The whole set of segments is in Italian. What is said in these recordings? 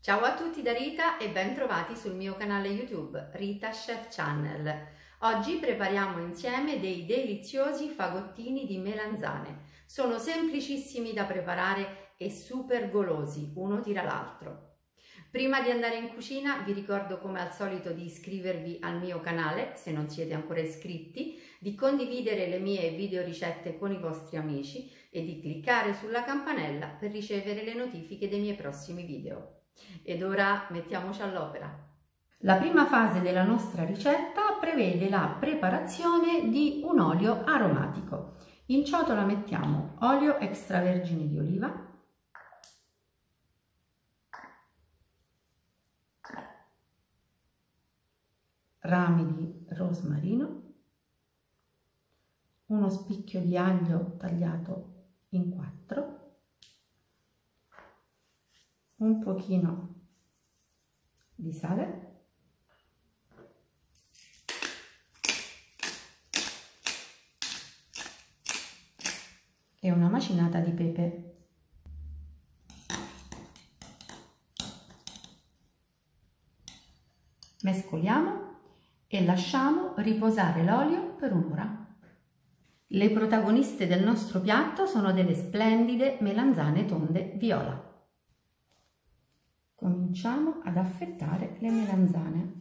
Ciao a tutti da Rita e ben trovati sul mio canale YouTube Rita Chef Channel. Oggi prepariamo insieme dei deliziosi fagottini di melanzane. Sono semplicissimi da preparare e super golosi, uno tira l'altro. Prima di andare in cucina vi ricordo come al solito di iscrivervi al mio canale se non siete ancora iscritti, di condividere le mie video ricette con i vostri amici e di cliccare sulla campanella per ricevere le notifiche dei miei prossimi video. Ed ora mettiamoci all'opera. La prima fase della nostra ricetta prevede la preparazione di un olio aromatico. In ciotola mettiamo olio extravergine di oliva, rami di rosmarino, uno spicchio di aglio tagliato in 4, un pochino di sale e una macinata di pepe. Mescoliamo e lasciamo riposare l'olio per un'ora. Le protagoniste del nostro piatto sono delle splendide melanzane tonde viola. Cominciamo ad affettare le melanzane.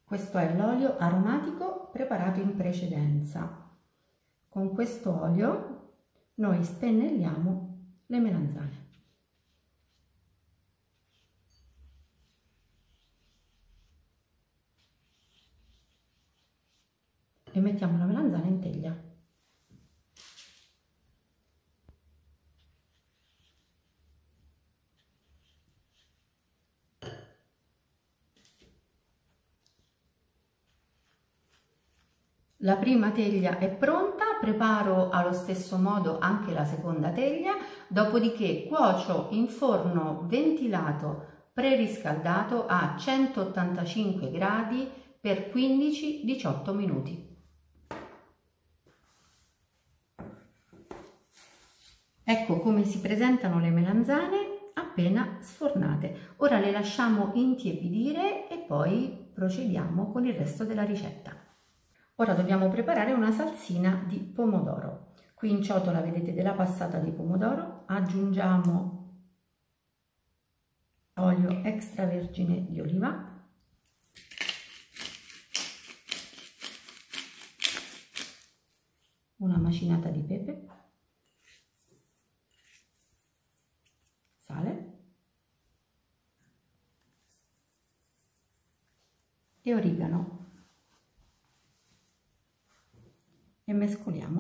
Questo è l'olio aromatico preparato in precedenza. Con questo olio noi spennelliamo le melanzane. E mettiamo la melanzana in teglia. La prima teglia è pronta, preparo allo stesso modo anche la seconda teglia, dopodiché cuocio in forno ventilato preriscaldato a 185 gradi per 15-18 minuti. Ecco come si presentano le melanzane appena sfornate. Ora le lasciamo intiepidire e poi procediamo con il resto della ricetta. Ora dobbiamo preparare una salsina di pomodoro. Qui in ciotola vedete della passata di pomodoro, aggiungiamo olio extravergine di oliva, una macinata di pepe, sale e origano. E mescoliamo.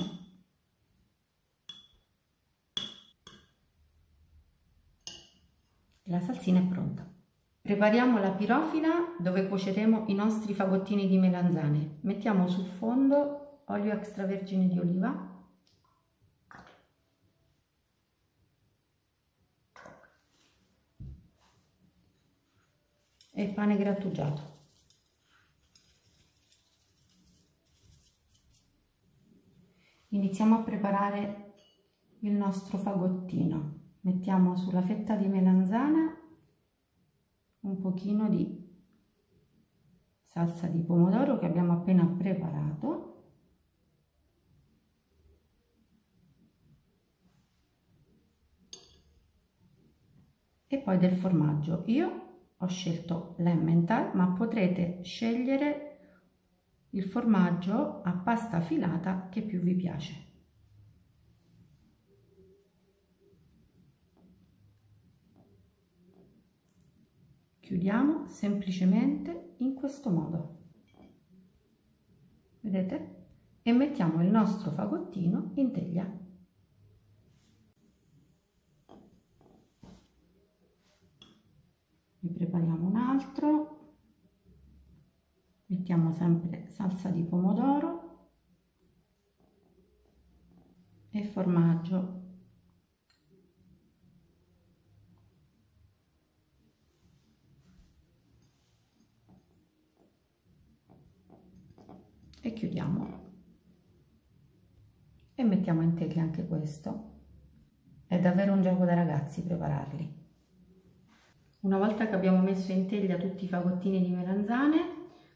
La salsina è pronta. Prepariamo la pirofila dove cuoceremo i nostri fagottini di melanzane. Mettiamo sul fondo olio extravergine di oliva, e pane grattugiato. Iniziamo a preparare il nostro fagottino. Mettiamo sulla fetta di melanzana un pochino di salsa di pomodoro che abbiamo appena preparato e poi del formaggio. Io ho scelto l'Emmental, ma potrete scegliere il formaggio a pasta filata che più vi piace. Chiudiamo semplicemente in questo modo, vedete? E mettiamo il nostro fagottino in teglia. prepariamo un altro, mettiamo sempre salsa di pomodoro e formaggio. E chiudiamo e mettiamo in teglia anche questo. È davvero un gioco da ragazzi prepararli. Una volta che abbiamo messo in teglia tutti i fagottini di melanzane,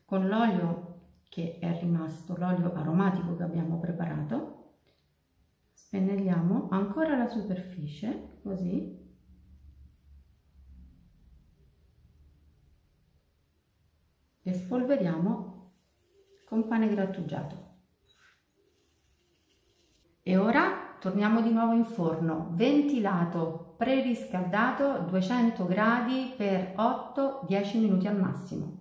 con l'olio che è rimasto, l'olio aromatico che abbiamo preparato, spennelliamo ancora la superficie, così, e spolveriamo con pane grattugiato. E ora torniamo di nuovo in forno, ventilato, preriscaldato, 200 gradi per 8-10 minuti al massimo.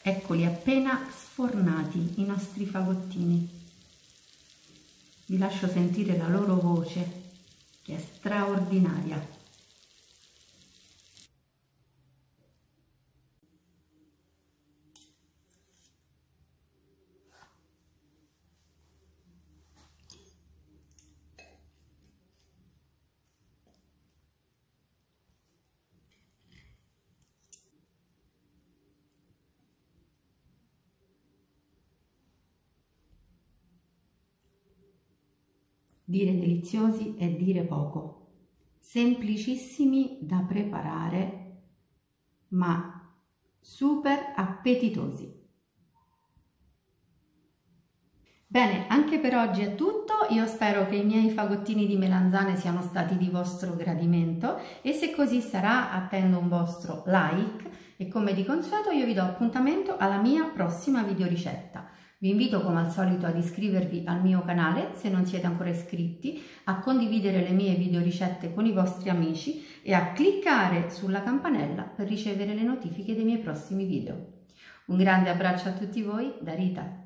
Eccoli appena sfornati i nostri fagottini. Vi lascio sentire la loro voce, che è straordinaria. Dire deliziosi è dire poco, semplicissimi da preparare, ma super appetitosi. Bene, anche per oggi è tutto, io spero che i miei fagottini di melanzane siano stati di vostro gradimento e se così sarà attendo un vostro like e come di consueto io vi do appuntamento alla mia prossima videoricetta. Vi invito come al solito ad iscrivervi al mio canale se non siete ancora iscritti, a condividere le mie videoricette con i vostri amici e a cliccare sulla campanella per ricevere le notifiche dei miei prossimi video. Un grande abbraccio a tutti voi da Rita.